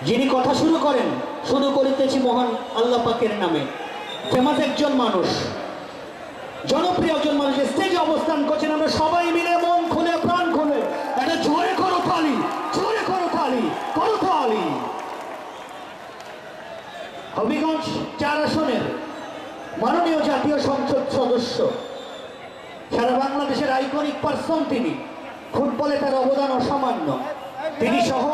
যিনি কথা শুরু করিতেছি মহান আল্লাহ পাকের নামে। ফেমাস একজন মানুষ, জনপ্রিয় একজন মানুষ স্টেজে অবস্থান করছেন। আমরা সবাই মিলে মন খুলে প্রাণ খুলে একটা জোরে করো তালি, জোরে করো তালি, করো তালি। হবিগঞ্জ 4 আসনের মাননীয় জাতীয় সংসদ সদস্য, সারা বাংলাদেশের আইকনিক পার্সন তিনি। ফুটবলে তার অবদান অসামান্য। তিনি সহ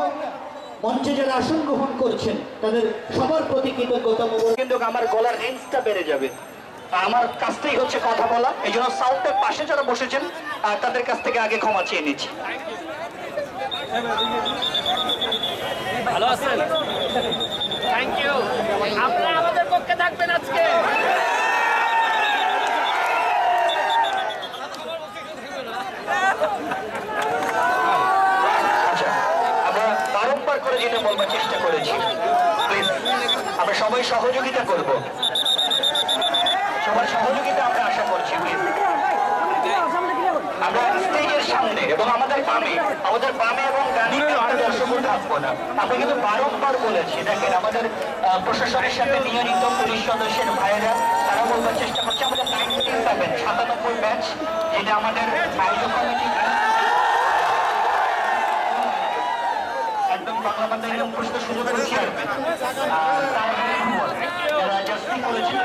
মঞ্চে যারা আসন গ্রহণ করছেন তাদের সবার প্রতি কৃতজ্ঞতা। কিন্তু আমার গলার রেঞ্জটা বেড়ে যাবে, আমার কাছটাই হচ্ছে কথা বলা, এই জন্য সাউন্ডের পাশে যারা বসেছেন তাদের কাছ থেকে আগে ক্ষমা চেয়ে নিচ্ছি। ভালো আছেন? Thank you. আপনারা আমাদের পক্ষে থাকবেন আজকে। আমরা বারংবার করে যেটা বলবার চেষ্টা করেছি, প্লিজ আমরা সবাই সহযোগিতা করব, সবার সহযোগিতা আমরা আশা করছি। আমরা স্টেজের সামনে এবং আমাদের বামে এবং ডানে একটা দর্শকও থাকবো না। আমরা কিন্তু বারংবার বলেছি, দেখেন আমাদের প্রশাসনের সাথে নিয়োজিত পুলিশ সদস্যের ভাইয়েরা তারা বলবার চেষ্টা করছে আমাদের 97 ব্যাচ, যেটা আমাদের আয়োজক কমিটি একদম বাংলা বাংলায় প্রশ্ন সুযোগ চেয়ারম্যান যারা জাস্টিস করেছেন,